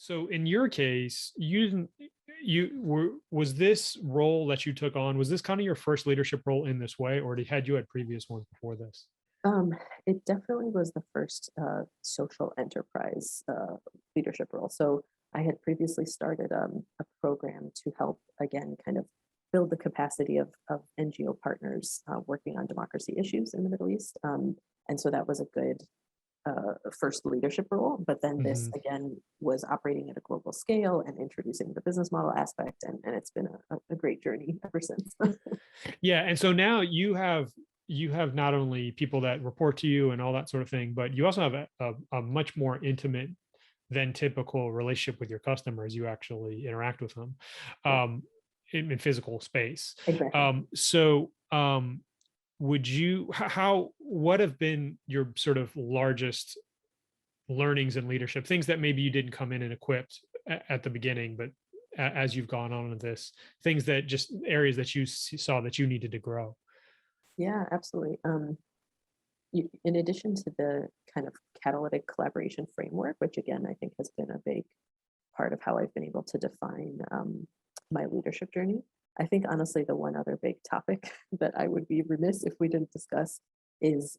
So in your case, you didn't, you were, was this role that you took on, was this kind of your first leadership role in this way, or had you had previous ones before this? Um, it definitely was the first social enterprise leadership role. So I had previously started a program to help, again, kind of build the capacity of NGO partners working on democracy issues in the Middle East. And so that was a good first leadership role. But then this, Mhm. again, was operating at a global scale and introducing the business model aspect. And it's been a great journey ever since. Yeah, and so now you have not only people that report to you and all that sort of thing, but you also have a much more intimate than typical relationship with your customers. You actually interact with them Yeah, um, in physical space. exactly. Would you how what have been your sort of largest learnings in leadership, things that maybe you didn't come in and equipped at the beginning, but as you've gone on into this, things that just areas that you saw that you needed to grow? Yeah, absolutely. In addition to the kind of catalytic collaboration framework, which again, I think has been a big part of how I've been able to define my leadership journey, I think honestly, the one other big topic that I would be remiss if we didn't discuss is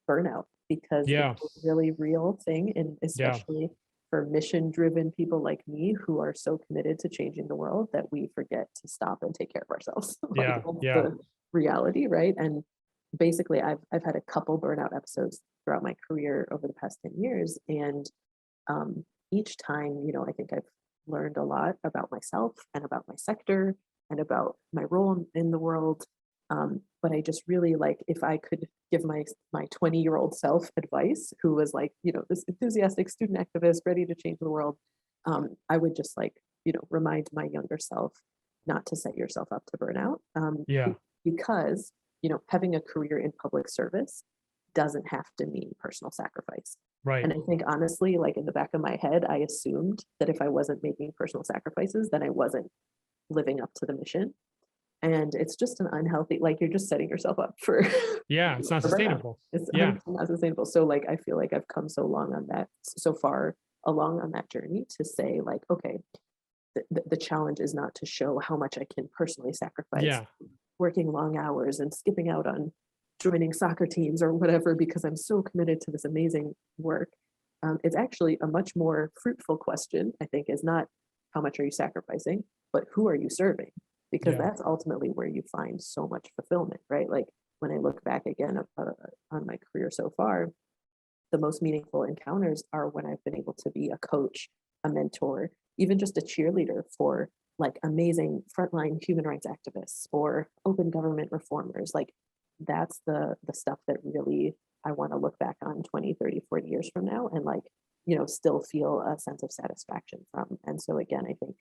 burnout, because it's Yeah, a really real thing, and yeah, especially for mission driven people like me who are so committed to changing the world that we forget to stop and take care of ourselves. Like yeah, that's yeah, the reality, right? And basically I've had a couple burnout episodes throughout my career over the past 10 years. And each time, I think I've learned a lot about myself and about my sector and about my role in the world. But I just really like, if I could give my 20-year-old self advice, who was like, this enthusiastic student activist ready to change the world, I would just like, remind my younger self not to set yourself up to burn out, yeah, because having a career in public service doesn't have to mean personal sacrifice. right. And I think honestly, like in the back of my head, I assumed that if I wasn't making personal sacrifices, then I wasn't living up to the mission. And it's just an unhealthy, like you're just setting yourself up for, Yeah, it's not for burnout. sustainable. It's Yeah, 100% not sustainable. So like I feel like I've come so long on that, so far along on that journey, to say like, okay, the challenge is not to show how much I can personally sacrifice, yeah, working long hours and skipping out on joining soccer teams or whatever because I'm so committed to this amazing work. It's actually a much more fruitful question, I think, is not how much are you sacrificing, but who are you serving? Because yeah, that's ultimately where you find so much fulfillment, right? Like when I look back again on my career so far, the most meaningful encounters are when I've been able to be a coach, a mentor, even just a cheerleader for like amazing frontline human rights activists or open government reformers. Like that's the stuff that really I want to look back on 20, 30, 40 years from now and like, still feel a sense of satisfaction from. And so again, I think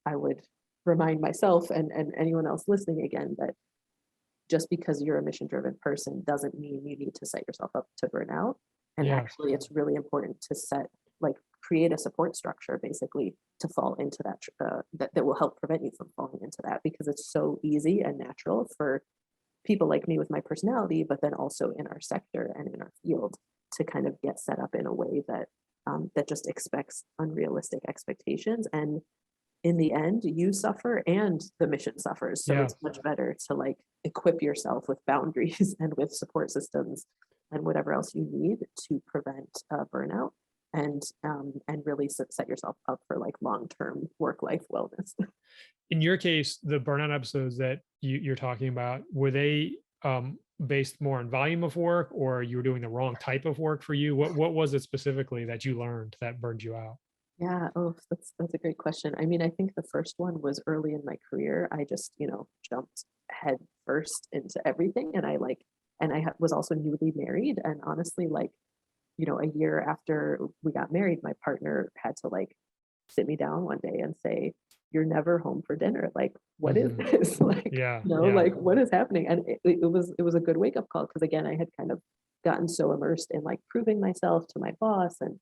I would remind myself and anyone else listening again that just because you're a mission driven person doesn't mean you need to set yourself up to burn out. And yeah, actually, it's really important to like, create a support structure basically to fall into that will help prevent you from falling into that, because it's so easy and natural for people like me with my personality, but then also in our sector and in our field to kind of get set up in a way that just expects unrealistic expectations. And in the end, you suffer and the mission suffers. So yeah. it's much better to like equip yourself with boundaries and with support systems and whatever else you need to prevent burnout and really set yourself up for like long-term work-life wellness. In your case, the burnout episodes that you're talking about, were they based more on volume of work, or you were doing the wrong type of work for you? What was it specifically that you learned that burned you out? Yeah, oh, that's a great question. I mean, I think the first one was early in my career. I just, jumped head first into everything, and was also newly married, and honestly, like, a year after we got married, my partner had to like sit me down one day and say, "You're never home for dinner. Like, what is Hmm. this? Like, Yeah, yeah, like what is happening?" And it was a good wake up call, because again, I had kind of gotten so immersed in like proving myself to my boss and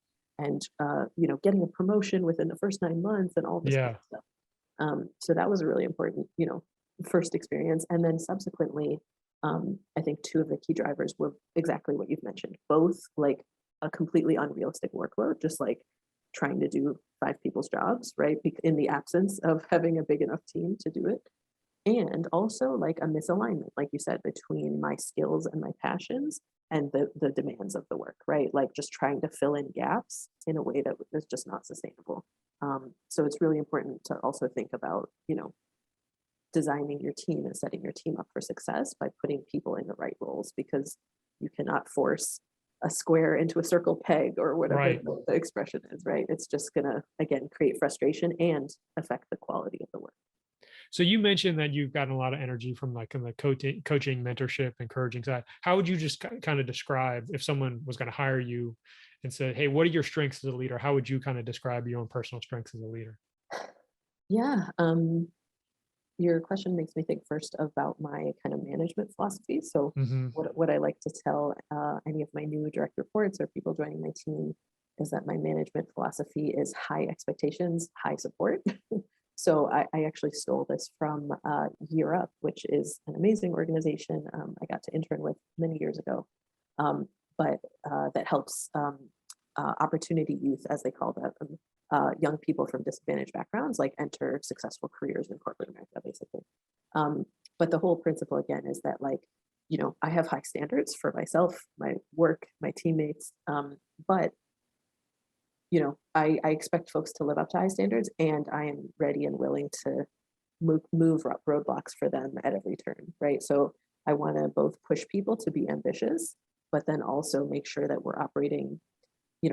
getting a promotion within the first 9 months and all this kind yeah, of stuff. So that was a really important, first experience. And then subsequently, I think two of the key drivers were exactly what you've mentioned, both like a completely unrealistic workload, just like trying to do 5 people's jobs, right? In the absence of having a big enough team to do it. And also like a misalignment, like you said, between my skills and my passions and the demands of the work, right? Like just trying to fill in gaps in a way that is just not sustainable. So it's really important to also think about, designing your team and setting your team up for success by putting people in the right roles, because you cannot force a square into a circle peg or whatever Right. the expression is, right? It's just gonna, again, create frustration and affect the quality of the work. So you mentioned that you've gotten a lot of energy from like in the coaching, mentorship, encouraging side. How would you just kind of describe if someone was going to hire you and said, "Hey, what are your strengths as a leader?" How would you kind of describe your own personal strengths as a leader? Yeah. Your question makes me think first about my kind of management philosophy. So, Hmm. what I like to tell any of my new direct reports or people joining my team is that my management philosophy is high expectations, high support. So, I actually stole this from Year Up, which is an amazing organization I got to intern with many years ago, um, but that helps opportunity youth, as they call them, young people from disadvantaged backgrounds, like enter successful careers in corporate America, basically. Um, but the whole principle again is that like, I have high standards for myself, my work, my teammates, but I expect folks to live up to high standards, and I am ready and willing to move roadblocks for them at every turn, right? So I want to both push people to be ambitious, but then also make sure that we're operating,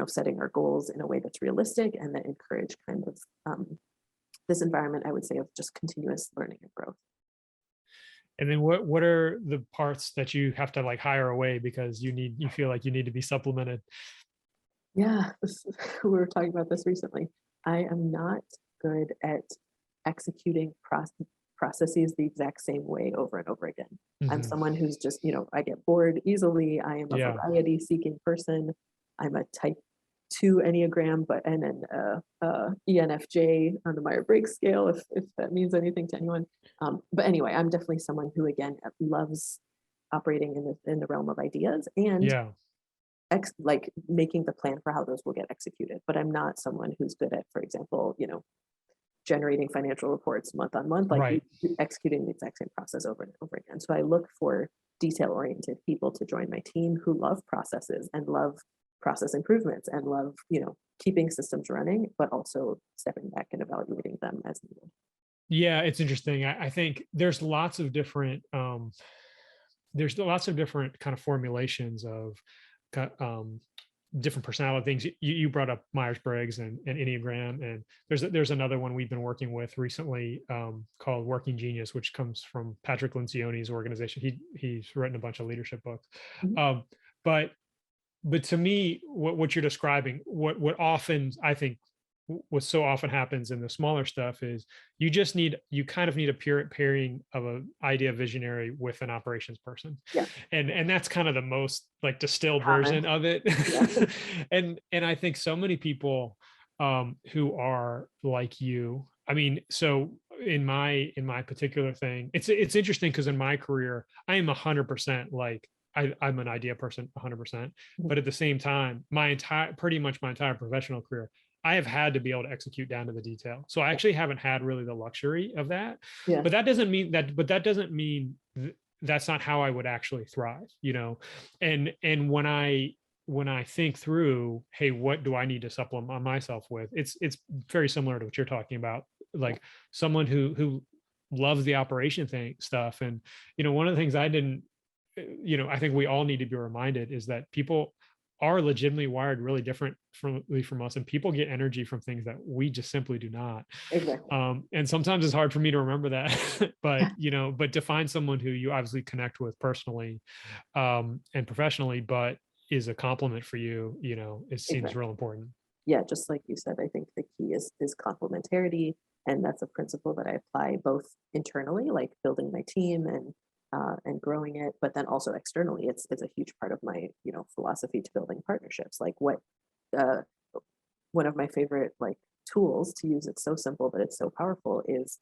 setting our goals in a way that's realistic and that encourage kind of this environment, I would say, of just continuous learning and growth. And then what are the parts that you have to like hire away because you feel like you need to be supplemented? Yeah, we were talking about this recently. I am not good at executing processes the exact same way over and over again. I'm Hmm. someone who's just, I get bored easily. I am a Yeah. variety seeking person. I'm a type 2 Enneagram, but and an ENFJ on the Myers-Briggs scale, if that means anything to anyone. But anyway, I'm definitely someone who again loves operating in the realm of ideas and Yeah. like making the plan for how those will get executed. But I'm not someone who's good at, for example, generating financial reports month on month, like Right. executing the exact same process over and over again. So I look for detail oriented people to join my team who love processes and love process improvements and love, keeping systems running, but also stepping back and evaluating them as needed. Yeah, it's interesting. I think there's lots of different kind of formulations of um, different personality things. You brought up Myers-Briggs and Enneagram, and there's another one we've been working with recently called Working Genius, which comes from Patrick Lencioni's organization. He's written a bunch of leadership books. Mhm. Um, but but to me, what you're describing, what often I think what so often happens in the smaller stuff is you kind of need a pairing of an idea visionary with an operations person, Yeah, and that's kind of the most like distilled common. version of it. Yeah, And I think so many people who are like you, I mean, so in my particular thing, it's interesting because in my career I am 100% like I'm an idea person 100%, but at the same time pretty much my entire professional career I have had to be able to execute down to the detail. So I actually haven't had really the luxury of that. yeah, But that doesn't mean that's not how I would actually thrive, And when I think through, hey, what do I need to supplement myself with? It's very similar to what you're talking about, yeah, like someone who loves the operation stuff. And one of the things I didn't, I think we all need to be reminded is that people are legitimately wired really different from us, and people get energy from things that we just simply do not. exactly. And sometimes it's hard for me to remember that, but to find someone who you obviously connect with personally and professionally, but is a compliment for you, it seems Exactly. real important. Yeah, just like you said, I think the key is complementarity, and that's a principle that I apply both internally, like building my team and growing it, but then also externally, it's a huge part of my philosophy to building partnerships. Like uh, one of my favorite like tools to use, it's so simple but it's so powerful, is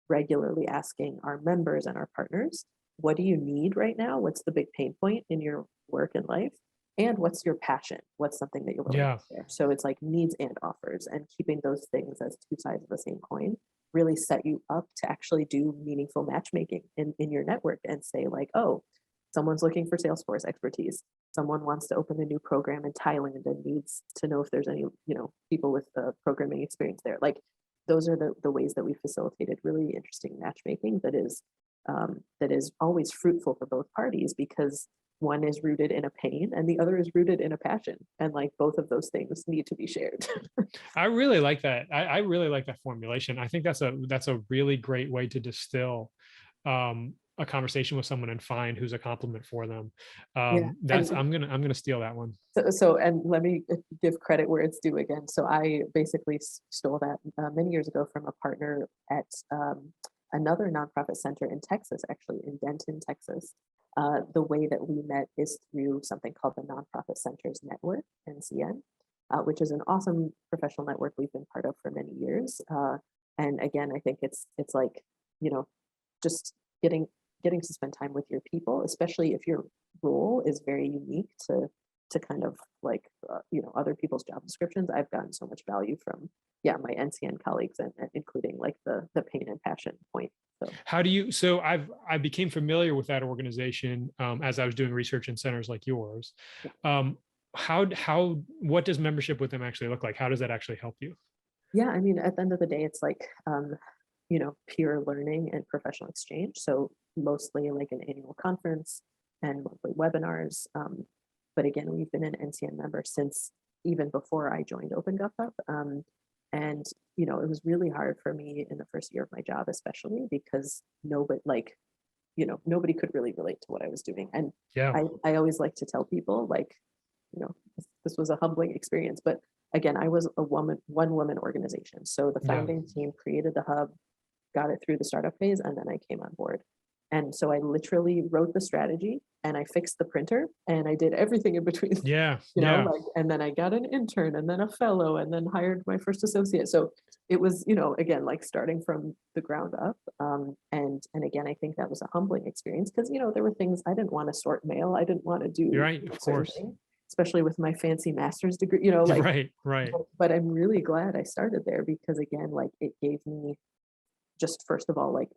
regularly asking our members and our partners, what do you need right now? What's the big pain point in your work and life? and what's your passion? What's something that you're willing Yeah. to share? So it's like needs and offers, and keeping those things as two sides of the same coin really set you up to actually do meaningful matchmaking in your network and say like, oh, someone's looking for Salesforce expertise. Someone wants to open a new program in Thailand and needs to know if there's any, people with programming experience there. Like those are the ways that we facilitated really interesting matchmaking that is always fruitful for both parties because one is rooted in a pain and the other is rooted in a passion. And like both of those things need to be shared. I really like that. I really like that formulation. I think that's a really great way to distill a conversation with someone and find who's a compliment for them. Yeah. That's I'm gonna steal that one. And let me give credit where it's due again. So I basically stole that many years ago from a partner at another nonprofit center in Texas, actually in Denton, Texas. The way that we met is through something called the Nonprofit Centers Network, NCN, which is an awesome professional network we've been part of for many years. And again, I think it's like, you know, just getting to spend time with your people, especially if your role is very unique to kind of like other people's job descriptions. I've gotten so much value from my NCN colleagues and including like the pain and passion point. So How do you? So I became familiar with that organization as I was doing research in centers like yours. yeah. How what does membership with them actually look like? How does that actually help you? Yeah, I mean, at the end of the day, it's like pure learning and professional exchange. So mostly like an annual conference and monthly webinars. But again, we've been an NCN member since even before I joined OpenGovHub. And it was really hard for me in the first year of my job, especially because nobody could really relate to what I was doing. And Yeah. I always like to tell people like, this was a humbling experience, but again, I was one woman organization. So the Yeah. founding team created the hub, got it through the startup phase, and then I came on board. And so I literally wrote the strategy and I fixed the printer and I did everything in between, Yeah. Yeah. and then I got an intern and then a fellow and then hired my first associate. So it was, again, like starting from the ground up. And again, I think that was a humbling experience because, there were things I didn't want to sort mail. I didn't want to You're do right. Of certain course. things, especially with my fancy master's degree, like, Right. Right. but I'm really glad I started there because again, like it gave me just first of all like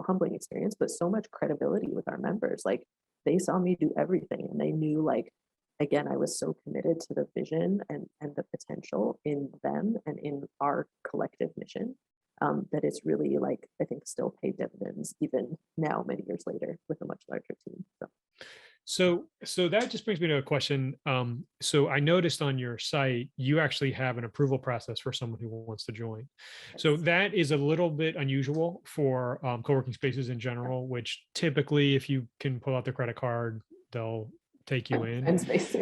humbling experience, but so much credibility with our members. Like they saw me do everything and they knew like again I was so committed to the vision and the potential in them and in our collective mission, that it's really like I think still paid dividends even now many years later with a much larger team. So that just brings me to a question. So I noticed on your site, you actually have an approval process for someone who wants to join. So Yes. that is a little bit unusual for co-working spaces in general, which typically if you can pull out the credit card, they'll take you in. And space.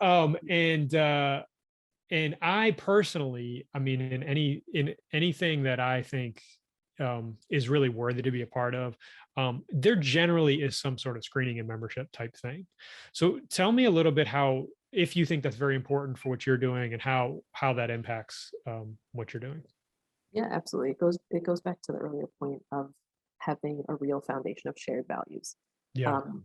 um, and uh, and I personally, I mean, in anything that I think is really worthy to be a part of, there generally is some sort of screening and membership type thing. So tell me a little bit how, if you think that's very important for what you're doing, and how that impacts what you're doing. Yeah, absolutely. It goes back to the earlier point of having a real foundation of shared values. Yeah. Um,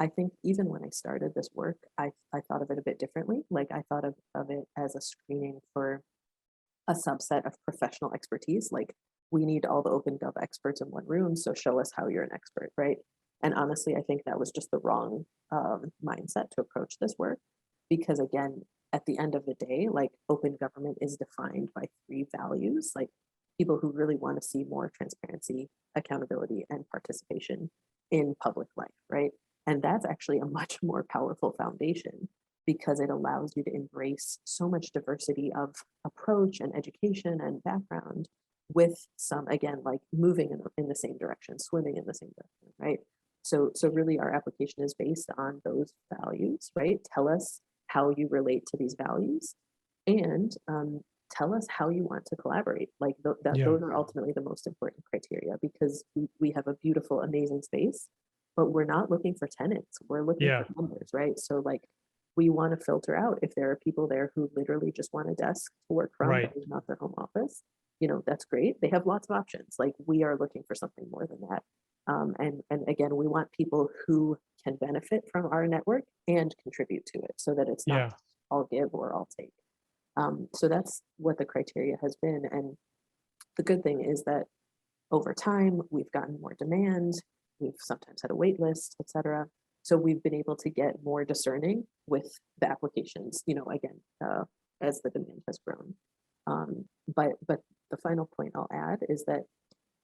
I think even when I started this work, I thought of it a bit differently. Like I thought of it as a screening for a subset of professional expertise. Like we need all the open gov experts in one room, so show us how you're an expert, right? And honestly, I think that was just the wrong mindset to approach this work, because again, at the end of the day, like open government is defined by three values, like people who really want to see more transparency, accountability, and participation in public life, right? And that's actually a much more powerful foundation because it allows you to embrace so much diversity of approach and education and background with some, again, like moving in the same direction, swimming in the same direction, right? So really our application is based on those values, right? Tell us how you relate to these values and tell us how you want to collaborate. Like Yeah. those are ultimately the most important criteria because we have a beautiful, amazing space, but we're not looking for tenants. We're looking Yeah. for members, right? So like we want to filter out if there are people there who literally just want a desk to work from, Right. that is not their home office. That's great. They have lots of options. Like we are looking for something more than that. And again, we want people who can benefit from our network and contribute to it, so that it's not Yeah. all give or all take. So that's what the criteria has been. And the good thing is that over time, we've gotten more demand. We've sometimes had a wait list, et cetera. So we've been able to get more discerning with the applications, again, as the demand has grown. But the final point I'll add is that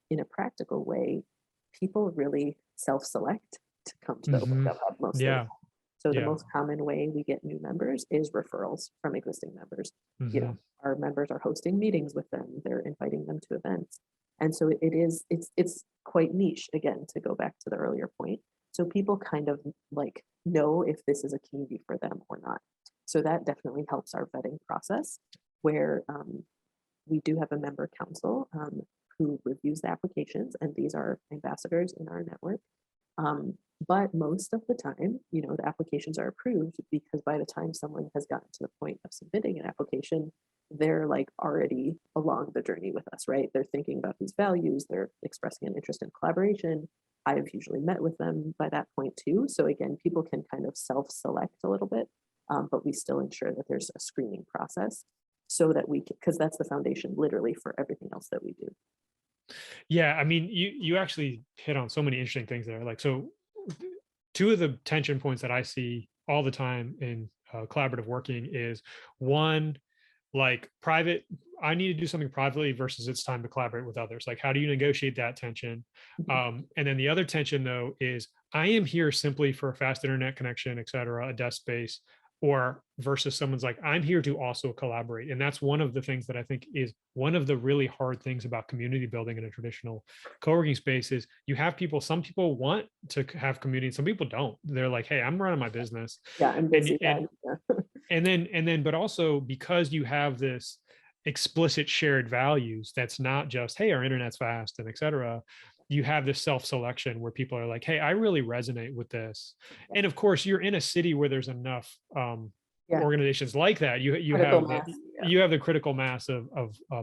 in a practical way, people really self-select to come to the Open Hmm. Gov Hub most of the Yeah. time. So the Yeah. most common way we get new members is referrals from existing members. You Hmm. know, our members are hosting meetings with them, they're inviting them to events. And so it's quite niche, again, to go back to the earlier point. So people kind of like know if this is a community for them or not. So that definitely helps our vetting process, where we do have a member council who reviews the applications, and these are ambassadors in our network. But most of the time, the applications are approved because by the time someone has gotten to the point of submitting an application, they're like already along the journey with us, right? They're thinking about these values, they're expressing an interest in collaboration. I've usually met with them by that point too. So again, people can kind of self-select a little bit, but we still ensure that there's a screening process so that we can, because that's the foundation literally for everything else that we do. Yeah, I mean, you actually hit on so many interesting things there. Like, so two of the tension points that I see all the time in collaborative working is one, like private, I need to do something privately versus it's time to collaborate with others. Like, how do you negotiate that tension? Mhm. And then the other tension, though, is I am here simply for a fast internet connection, et cetera, a desk space, or versus someone's like, I'm here to also collaborate. And that's one of the things that I think is one of the really hard things about community building in a traditional co-working space is you have people, some people want to have community, some people don't. They're like, hey, I'm running my business. Yeah, I'm And busy. and Yeah. and then but also because you have this explicit shared values, that's not just, hey, our internet's fast and et cetera. You have this self-selection where people are like, hey, I really resonate with this. Yeah. And of course you're in a city where there's enough Yeah. organizations like that. You Critical have the mass. Yeah. you have the critical mass of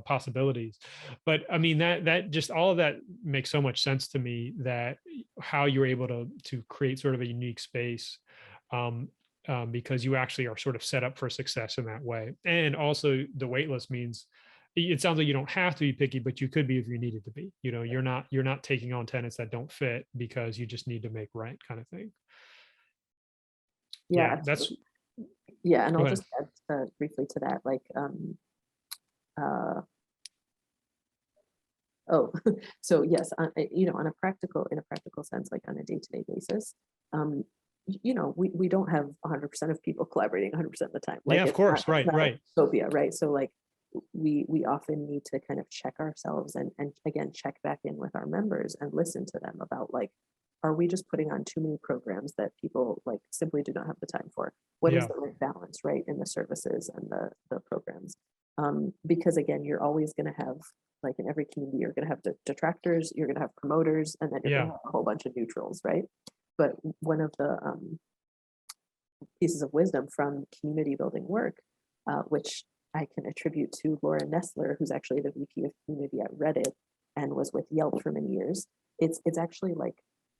possibilities. But I mean, that just all of that makes so much sense to me, that how you're able to create sort of a unique space, um, because you actually are sort of set up for success in that way. And also the wait list means it sounds like you don't have to be picky, but you could be if you needed to be. You're not taking on tenants that don't fit because you just need to make rent, kind of thing. Yeah, Yeah, that's absolutely. Yeah, and go I'll ahead. just add briefly to that, like, uh, oh, so yes, on in a practical sense, like on a day-to-day basis, we don't have 100% of people collaborating 100% of the time. Yeah, Like of it's course. Right, not a right. utopia, right? So like we often need to kind of check ourselves and again check back in with our members and listen to them about like, are we just putting on too many programs that people like simply do not have the time for? What is Yeah, the right balance, right, in the services and the programs? Because again, you're always going to have, like in every community, you're going to have detractors, you're going to have promoters, and then you're going yeah. to have a whole bunch of neutrals, right? But one of the pieces of wisdom from community building work, which I can attribute to Laura Nestler, who's actually the VP of Community at Reddit and was with Yelp for many years. It's actually like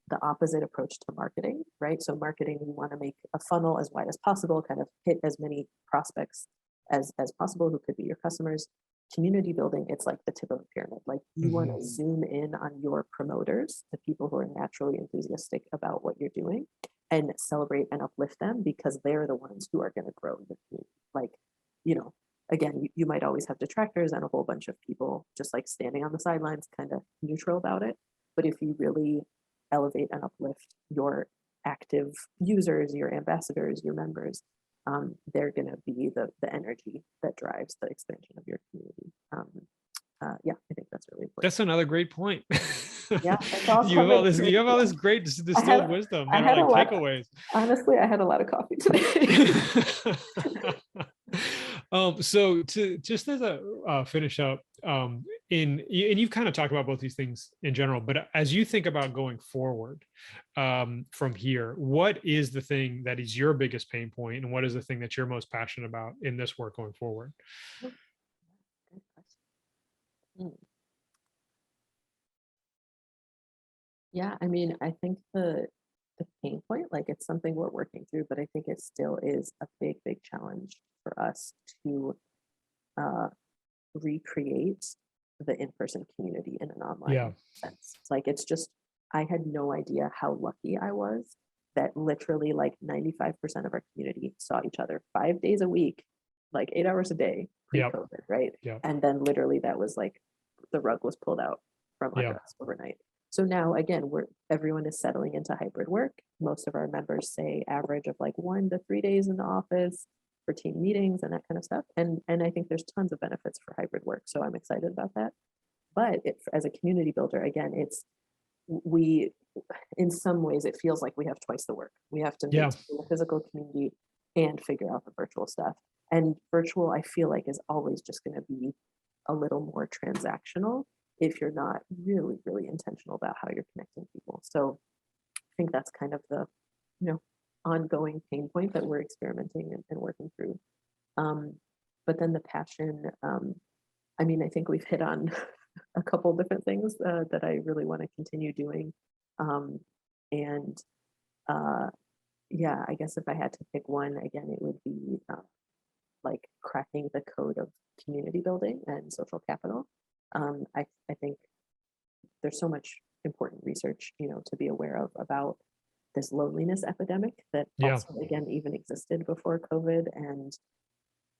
the opposite approach to marketing, right? So marketing, you want to make a funnel as wide as possible, kind of hit as many prospects as possible who could be your customers. Community building, it's like the tip of the pyramid. Like you want Hmm. to zoom in on your promoters, the people who are naturally enthusiastic about what you're doing, and celebrate and uplift them because they're the ones who are going to grow the community. Like, you know, again, you might always have detractors and a whole bunch of people just like standing on the sidelines, kind of neutral about it. But if you really elevate and uplift your active users, your ambassadors, your members, they're going to be the energy that drives the expansion of your community. Yeah, I think that's really important. That's another great point. Yeah, it's all You have all coming this, through. you have all Yeah. this great I distilled had wisdom I that are had a like lot. takeaways. Honestly, I had a lot of coffee today. So to just as a finish up, and you've kind of talked about both these things in general, but as you think about going forward, from here, what is the thing that is your biggest pain point, and what is the thing that you're most passionate about in this work going forward? Mm. Yeah, I mean, I think the the pain point. Like it's something we're working through, but I think it still is a big, big challenge for us to uh, recreate the in-person community in an Yeah. online sense. It's like it's just I had no idea how lucky I was that literally like 95% of our community saw each other 5 days a week, like 8 hours a day Yep. pre-COVID, right? Yep. And then literally that was like the rug was pulled out from Yeah. under us overnight. So now again, we're everyone is settling into hybrid work. Most of our members say average of like 1 to 3 days in the office for team meetings and that kind of stuff. And I think there's tons of benefits for hybrid work. So I'm excited about that. But as a community builder, again, it's we in some ways it feels like we have twice the work. We have to Yeah. maintain the physical community and figure out the virtual stuff. And virtual, I feel like, is always just going to be a little more transactional if you're not really, really intentional about how you're connecting people. So I think that's kind of the, you know, ongoing pain point that we're experimenting and working through. Um, but then the passion, I mean, I think we've hit on a couple different things that I really want to continue doing. Um, and uh, yeah, I guess if I had to pick one again, it would be like cracking the code of community building and social capital. I think there's so much important research, to be aware of about this loneliness epidemic that Yeah. also, again, even existed before COVID. And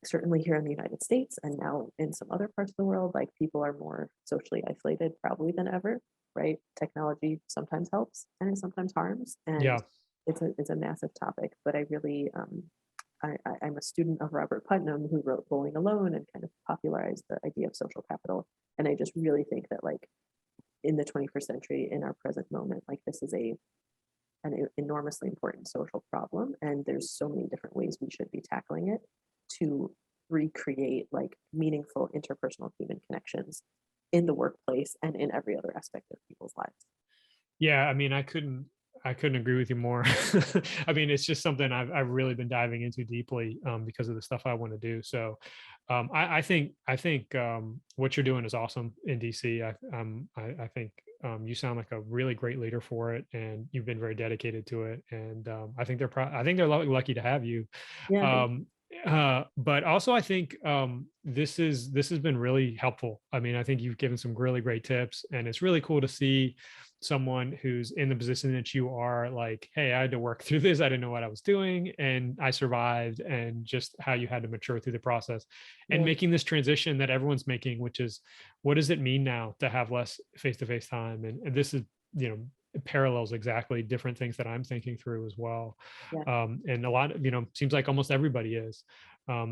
certainly here in the United States and now in some other parts of the world, like people are more socially isolated probably than ever, right? Technology sometimes helps and it sometimes harms. And Yeah. it's a massive topic, but I really, I'm a student of Robert Putnam, who wrote Bowling Alone and kind of popularized the idea of social capital. And I just really think that like in the 21st century, in our present moment, like this is an enormously important social problem. And there's so many different ways we should be tackling it to recreate like meaningful interpersonal human connections in the workplace and in every other aspect of people's lives. Yeah, I mean, I couldn't agree with you more. I mean, it's just something I've really been diving into deeply because of the stuff I want to do. So, I think what you're doing is awesome in DC. I think you sound like a really great leader for it, and you've been very dedicated to it. And I think they're lucky to have you. Yeah, thank Um, but also, I think this has been really helpful. I mean, I think you've given some really great tips, and it's really cool to see someone who's in the position that you are, like, hey, I had to work through this, I didn't know what I was doing, and I survived, and just how you had to mature through the process and you. making this transition that everyone's making, which is, what does it mean now to have less face-to-face time? And this is, you know, parallels exactly different things that I'm thinking through as well. Yeah, And a lot of, seems like almost everybody is. But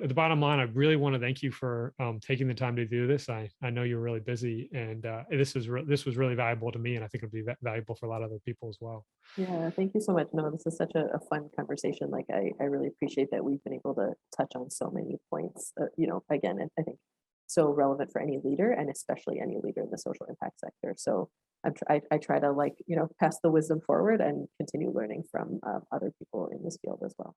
at the bottom line, I really want to thank you for taking the time to do this. I know you're really busy, and this was really valuable to me, and I think it'll be valuable for a lot of other people as well. yeah, thank you so much. No, this is such a fun conversation. Like I really appreciate that we've been able to touch on so many points, again, and I think so relevant for any leader and especially any leader in the social impact sector. So I try to like, pass the wisdom forward and continue learning from other people in this field as well.